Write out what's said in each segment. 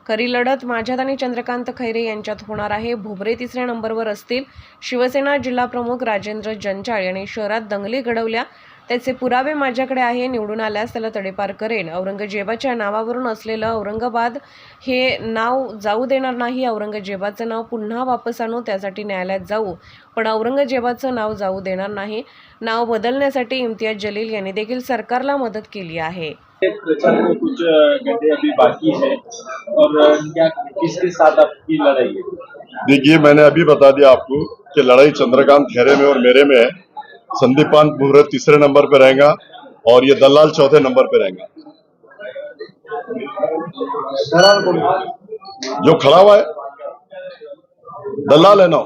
खरी लढत माझ्यात आणि चंद्रकांत खैरे यांच्यात होणार आहे. भुमरे तिसऱ्या नंबरवर असतील. शिवसेना जिल्हाप्रमुख राजेंद्र जंजाळ यांनी शहरात दंगली घडवल्या, त्याचे पुरावे माझ्याकडे आहे. निवडून आल्यास त्याला तडीपार करेन. औरंगजेबाच्या नावावरून असलेलं औरंगाबाद हे नाव जाऊ देणार नाही. औरंगजेबाचं नाव पुन्हा वापस आणू, त्यासाठी न्यायालयात जाऊ, पण औरंगजेबाचं नाव जाऊ देणार नाही. नाव बदलण्यासाठी इम्तियाज जलील यांनी देखील सरकारला मदत केली आहे. प्रचार में कुछ घंटे अभी बाकी है और क्या किसके साथ आपकी लड़ाई है? देखिए, मैंने अभी बता दिया आपको कि लड़ाई चंद्रकांत खैरे में और मेरे में है। संदीपान भुमरे तीसरे नंबर पे रहेगा और ये दलाल चौथे नंबर पे रहेगा। जो खड़ा हुआ है दलाल है ना,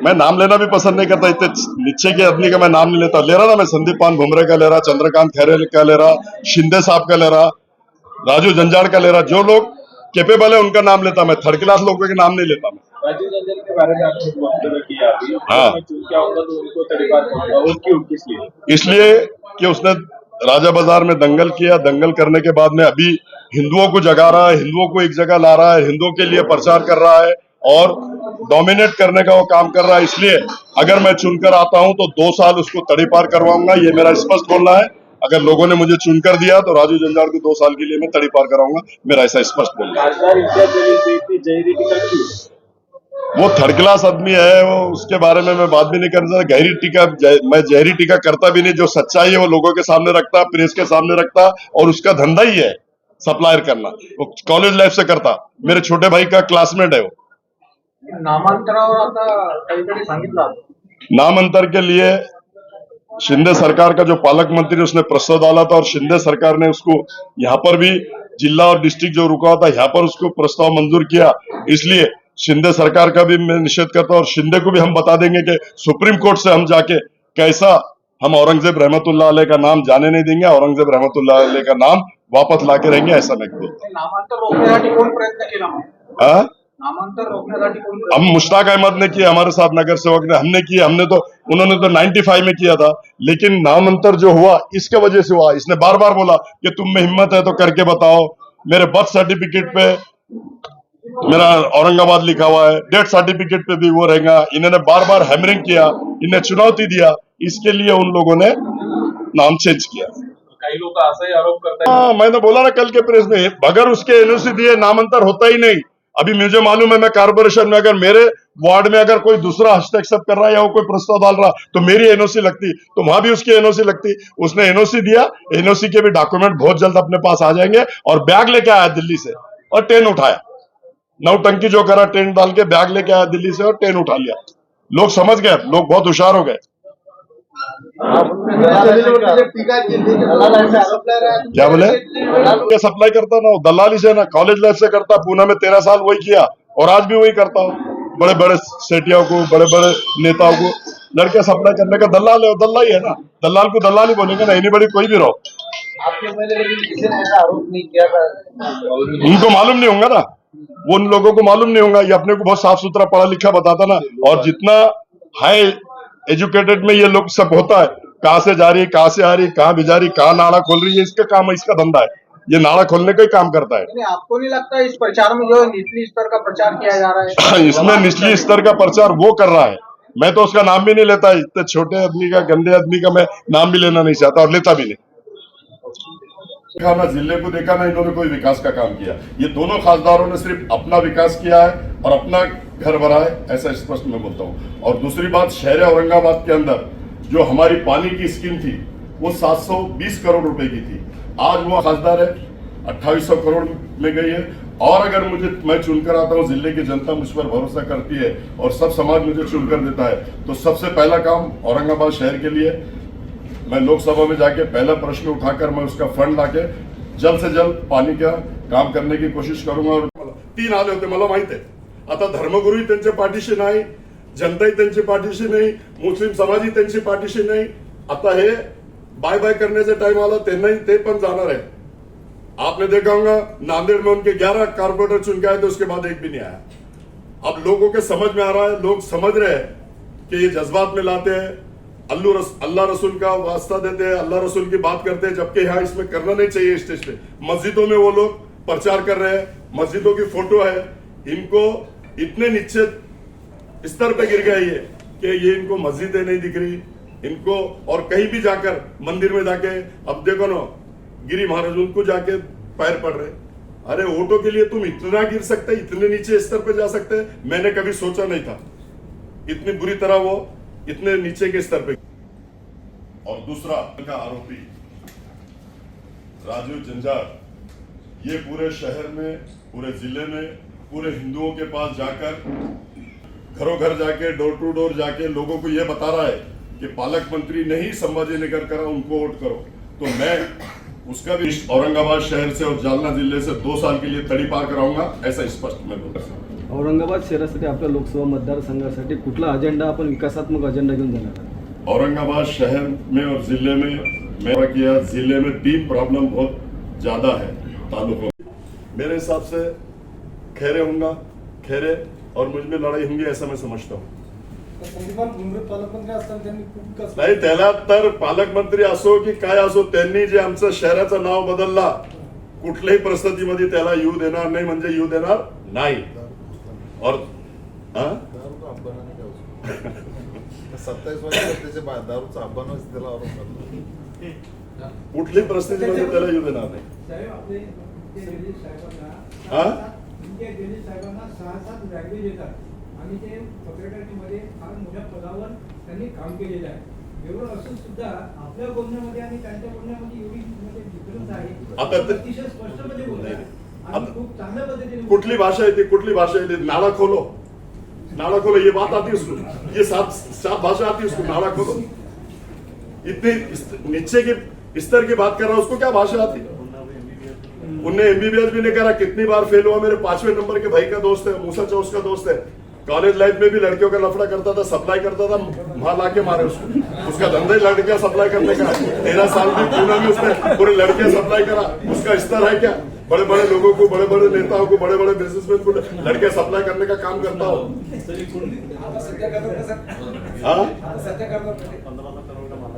मैं नाम लेना भी पसंद नहीं करता। इतने नीचे के आदमी का मैं नाम नहीं लेता। ले रहा ना, मैं संदीपान भुमरे का ले रहा, चंद्रकांत खैरे का ले रहा, शिंदे साहब का ले रहा, राजू जंजाड़ का ले रहा। जो लोग कैपेबल है उनका नाम लेता मैं, थर्ड क्लास लोगों के नाम नहीं लेता मैं। राजू जंजाड़ के बारे में आपने वक्तव्य किया अभी। हाँ। मैं चुन के आऊंगा तो उनको तड़ीपार करूंगा। और क्यों, किस लिए? इसलिए कि उसने राजा बाजार में दंगल किया। दंगल करने के बाद में अभी हिंदुओं को जगा रहा है, हिंदुओं को एक जगह ला रहा है, हिंदुओं के लिए प्रचार कर रहा है और डोमिनेट करने का वो काम कर रहा है। इसलिए अगर मैं चुनकर आता हूं तो 2 साल उसको तड़ीपार करवाऊंगा, ये मेरा स्पष्ट बोलना है। अगर लोगों ने मुझे चुनकर दिया तो राजू जंजाड़ को 2 साल के लिए मैं तड़ीपार कराऊंगा, मेरा ऐसा स्पष्ट बोलना है। खासदार इम्तियाज जलील पे इतनी जहरी टीका क्यों? वो थर्ड क्लास आदमी है, वो उसके बारे में मैं बात भी नहीं करता। गहरी टीका मैं जहरी टीका करता भी नहीं। जो सच्चाई है वो लोगों के सामने रखता, प्रेस के सामने रखता, और उसका धंधा ही है सप्लायर करना। वो कॉलेज लाइफ से करता, मेरे छोटे भाई का क्लासमेट है वो। नामांतरावर आता काहीतरी सांगितलं। नामांतर के लिए शिंदे सरकार का जो पालक मंत्री उसने प्रस्ताव डाला था और शिंदे सरकार ने उसको यहाँ पर भी जिला और डिस्ट्रिक्ट जो रुका था यहाँ पर उसको प्रस्ताव मंजूर किया। इसलिए शिंदे सरकार का भी मैं निषेध करता हूं और शिंदे को भी हम बता देंगे कि सुप्रीम कोर्ट से हम जाके कैसा हम औरंगजेब रहमतुल्लाह अलैह का नाम जाने नहीं देंगे। औरंगजेब रहमतुल्लाह अलैह का नाम वापस ला के रहेंगे, ऐसा मैं बोलता हूं। नामांतर रोखण्यासाठी कोण प्रयत्न केला? हाँ? नामांतर रोखण्यासाठी कोण? हम मुश्ताक अहमद ने किया, हमारे साथ नगर सेवक ने, हमने किया। उन्होंने तो 95 में किया था, लेकिन नामांतर जो हुआ इसके वजह से हुआ। इसने बार बार बोला कि तुम में हिम्मत है तो करके बताओ। मेरे बर्थ सर्टिफिकेट पे मेरा औरंगाबाद लिखा हुआ है, डेथ सर्टिफिकेट पे भी वो रहेगा। इन्होंने बार बार हैमरिंग किया, इन्हें चुनौती दिया, इसके लिए उन लोगों ने नाम चेंज किया। काही लोग असाही आरोप करतात। हाँ, मैंने बोला ना कल के प्रेस में, बगैर उसके एनओसी दिए नामांतर होता ही नहीं। अभी मुझे मालूम है, मैं कारपोरेशन में अगर मेरे वार्ड में अगर कोई दूसरा हस्तक्षेप कर रहा है या वो कोई प्रस्ताव डाल रहा तो मेरी एनओसी लगती, तो वहां भी उसकी एनओसी लगती। उसने एनओसी दिया, एनओसी के भी डॉक्यूमेंट बहुत जल्द अपने पास आ जाएंगे। और बैग लेके आया दिल्ली से और ट्रेन उठाया, नौटंकी जो करा, ट्रेन डाल के बैग लेके आया दिल्ली से और ट्रेन उठा लिया। लोग समझ गए, लोग बहुत होशियार हो गए। क्या बोले? सप्लाई करता ना, दलाली से ना, कॉलेज लाइफ से करता। पूना में 13 साल वही किया और आज भी वही करता हूँ। बड़े बड़े सेठियों को, बड़े बड़े नेताओं को लड़के सप्लाई करने का दलाल है, दल्ला ही है ना। दलाल को दलाल ही बोलेंगे ना, इन्हीं बड़ी कोई भी रहो। आपके पहले किसी ने ऐसा आरोप नहीं किया था? उनको मालूम नहीं होगा ना, वो उन लोगों को मालूम नहीं होगा। ये अपने को बहुत साफ सुथरा पढ़ा लिखा बताता ना। और जितना हाई एजुकेटेड में ये लोग सब होता है, कहां से जा रही है, कहां से आ रही है, कहां भिजा रही, कहां नाड़ा खोल रही है, इसका काम है, इसका धंधा है। ये नाड़ा खोलने का ही काम करता है। आपको नहीं लगता इस प्रचार में जो निचली स्तर का प्रचार किया जा रहा है? इसमें निचली स्तर का प्रचार वो कर रहा है, मैं तो उसका नाम भी नहीं लेता। इतने छोटे आदमी का, गंदे आदमी का मैं नाम भी लेना नहीं चाहता और लेता भी नहीं। देखा ना, जिले को देखा ना, इन्होंने कोई विकास का काम किया। ये दोनों खासदारों ने सिर्फ अपना विकास किया है और अपना घर भरा है, ऐसा स्पष्ट मैं बोलता हूँ। और दूसरी बात, शहर औरंगाबाद के अंदर जो हमारी पानी की स्कीम थी वो 720 करोड़ रुपए की थी। आज वो खासदार है 2800 करोड़ में गई है। और अगर मैं चुनकर आता हूँ, जिले की जनता मुझ पर भरोसा करती है और सब समाज मुझे चुनकर देता है, तो सबसे पहला काम औरंगाबाद शहर के लिए मैं लोकसभा में जाके पहला प्रश्न उठाकर मैं उसका फंड लाके जल्द से जल्द पाणी का काम करने की कोशिश करूंगा। और 3 आले होते, मला माहित आहे। आता धर्मगुरूही त्यांच्या पाठीशी नाही, जनताही त्यांच्या पाठीशी नाही, मुस्लिम समाजही त्यांच्या पाठीशी नाही। आता हे बाय बाय करण्याचा टाइम आला, त्यांनाही ते पण जाणार आहे। आपने देखा होगा नांदेड़ में उनके 11 कारपोरेटर चुन के आए थे, उसके बाद एक भी नहीं आया। अब लोगों के समझ में आ रहा है, लोग समझ रहे हैं कि ये जज्बात में लाते हैं, अल्लाह रसूल का वास्ता देते हैं, अल्लाह रसूल की बात करते हैं, जबकि यहाँ इसमें करना नहीं चाहिए। स्टेज पे मस्जिदों में वो लोग प्रचार कर रहे हैं, मस्जिदों की फोटो है, इनको इतने नीचे स्तर पे गिर गया ये कि ये इनको मस्जिदें नहीं दिख रही इनको, और कहीं भी जाकर मंदिर में जाके अब देखो ना गिरी महाराज उनको जाके पैर पड़ रहे। अरे वोटों के लिए तुम इतना गिर सकते, इतने नीचे स्तर पे जा सकते, मैंने कभी सोचा नहीं था इतनी बुरी तरह वो इतने नीचे के स्तर पे। और दूसरा का आरोपी राजीव जंजाल, ये पूरे शहर में, पूरे जिले में, पूरे हिंदुओं के पास जाकर घरों घर जाके डोर टू डोर जाके लोगों को ये बता रहा है कि पालक मंत्री नहीं संभाजीनगर करा, उनको वोट करो। तो मैं उसका भी औरंगाबाद शहर से और जालना जिले से 2 साल के लिए तडीपार कराऊंगा, ऐसा स्पष्ट मैं बोल रहा हूं। औरंगाबाद शहरासाठी आपल्या लोकसभा मतदारसंघासाठी कुठला अजेंडा आपण विकासात्मक अजेंडा घेऊन जाणार आहात? औरंगाबाद शहर में और जिले में मैं किया, जिले में भी प्रॉब्लम बहुत ज्यादा है तालुकों में। मेरे हिसाब से खैरे होंगे, खैरे और मुझ में लड़ाई होंगी ऐसा मैं समझता हूँ। नाही त्याला तर पालकमंत्री असो की काय असो, त्यांनी जे आमचं शहराचं नाव बदलला, कुठल्याही परिस्थितीमध्ये त्याला येऊ देणार नाही, म्हणजे येऊ देणार नाही। और 27 वर्षात त्याच्या दारूचा अब्बानच त्याला आरोप करतो। कुठल्याही परिस्थितीमध्ये त्याला येऊ देणार नाही। साहेबांना 6-7 लँग्वेज येतात आणि ते सेक्रेटरीमध्ये फार मोठ्या पदावर त्यांनी काम केलेलं आहे। एवढं असून सुद्धा आपल्या बोलण्यामध्ये आणि त्यांच्या बोलण्यामध्ये एवढी डिफरन्स आहे। आता ते- अतिशय स्पष्टपणे बोलतात आणि आता- खूप चांगल्या पद्धतीने कुठली भाषा है, कुठली भाषा है? नाला खोलो, नाला खोलो, ये बात आती है उसको, ये सात भाषा आती है उसको, नाला खोलो। इतनी नीचे की स्तर की बात कर रहा है, उसको क्या भाषा आती है? उनने एमबीबीएस भी नहीं करा, कितनी बार फेल हुआ। मेरे 5वें नंबर के भाई का दोस्त है, मूसा चौस का दोस्त है, कॉलेज लाइफ में भी लड़कियों का लफड़ा करता था, सप्लाई करता था, वहां लाके मारे उसको। उसका धंधा ही लड़कियां सप्लाई करने का है। 13 साल में पूना में उसने पूरी लड़कियां सप्लाई करा। उसका स्तर है क्या? बड़े बड़े लोगों को, बड़े बड़े नेताओं को, बड़े बड़े बिजनेसमैन को लड़कियां सप्लाई करने का काम करता हो।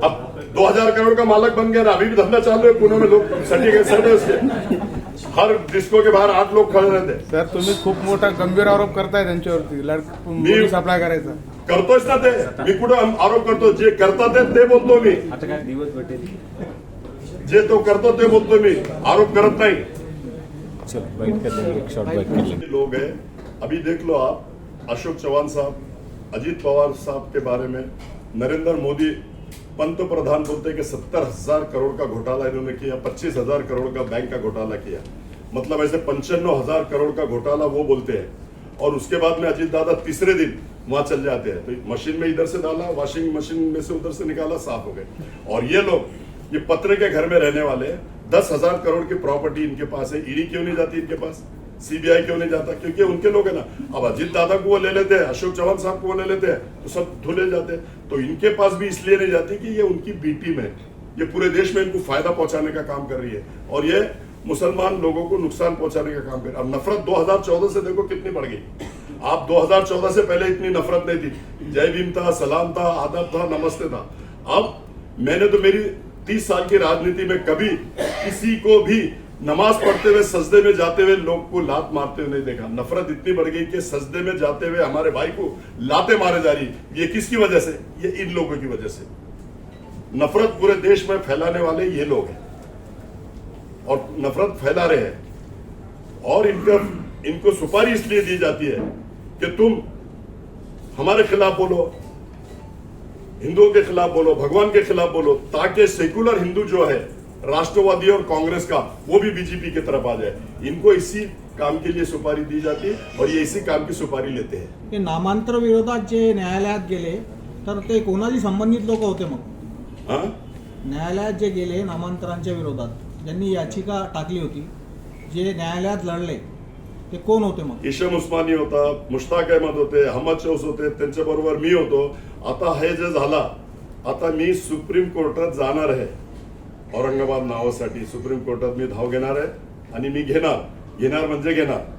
अब 2000 करोड़ का मालक बन गया ना, अभी भी धंधा चालू है पुणे में, लोग सर्टिफिकेट है उसके। हर डिस्को के बाहर 8 लोग खड़े रहते। सर तुम्ही खूप मोठा गंभीर आरोप करताय त्यांच्यावरती मुली सप्लाय करायचा। करतोच ना ते, मी कुठं आरोप करतो? जे करतात ते बोलतो मी, आता काय दिवस भेटेल? जे तो करतो ते बोलतो मी, आरोप करत नाही। लोग हैं, अभी देख लो आप, अशोक चौहान साहब, अजीत पवार साहब के बारे में नरेंद्र मोदी पंतप्रधान बोलते कि 70,000 करोड़ का घोटाला इन्होंने किया, 25,000 करोड़ का बैंक का घोटाला किया, मतलब ऐसे 95,000 करोड़ का घोटाला वो बोलते हैं। और उसके बाद में अजीत दादा तीसरे दिन वहां चल जाते हैं, तो मशीन में इधर से डाला, वॉशिंग मशीन में से उधर से निकाला, साफ हो गए। और ये लोग, ये पत्रे के घर में रहने वाले 10,000 करोड़ की प्रॉपर्टी इनके पास है। ईडी क्यों नहीं जाती इनके पास? सीबीआई क्यों नहीं जाता? क्योंकि उनके लोग है ना। अब अजीत दादा को वो ले लेते हैं, अशोक चौहान साहब को वो ले लेते हैं, तो सब धुले जाते हैं। तो इनके पास भी इसलिए नहीं जाती कि ये उनकी बी टीम है, ये पूरे देश में इनको फायदा पहुंचाने का काम कर रही है, और ये मुसलमान लोगों को नुकसान पहुंचाने का काम कर। अब नफरत 2014 से देखो कितनी बढ़ गई। आप 2014 से पहले इतनी नफरत नहीं थी, जय भीम था, सलाम था, आदब था, नमस्ते था। अब मैंने तो मेरी 30 साल की राजनीति में कभी किसी को भी नमाज पढ़ते हुए, सजदे में जाते हुए लोग को लात मारते हुए नहीं देखा। नफरत इतनी बढ़ गई कि सजदे में जाते हुए हमारे भाई को लाते मारे जा रही। ये किसकी वजह से? ये इन लोगों की वजह से। नफरत पूरे देश में फैलाने वाले ये लोग हैं, और नफरत फैला रहे हैं। और इनको सुपारी इसलिए दी जाती है कि तुम हमारे खिलाफ बोलो, हिंदुओं के खिलाफ बोलो, भगवान के खिलाफ बोलो, ताकि सेकुलर हिंदू जो है, राष्ट्रवादी और कांग्रेस का, वो भी बीजेपी की तरफ आ जाए। इनको इसी काम के लिए सुपारी दी जाती है, और ये इसी काम की सुपारी लेते हैं। ते नामांतर विरोधात जे न्यायालयात गेले तर ते कोणाशी संबंधित लोक होते? मग हाँ, न्यायालयात जे गेले नामांतरांच्या विरोधात, ज्यांनी याचिका टाकली होती, जे न्यायालयात लढले, ते कोण होते? मग इशम उस्मानी होता, मुश्ताक अहमद होते, अहमद चौस होते, त्यांच्याबरोबर मी होतो। आता हे जे झाला, आता मी सुप्रीम कोर्टात जाणार आहे, औरंगाबाद नावासाठी सुप्रीम कोर्टात मी धाव घेणार आहे, आणि मी घेणार म्हणजे घेणार।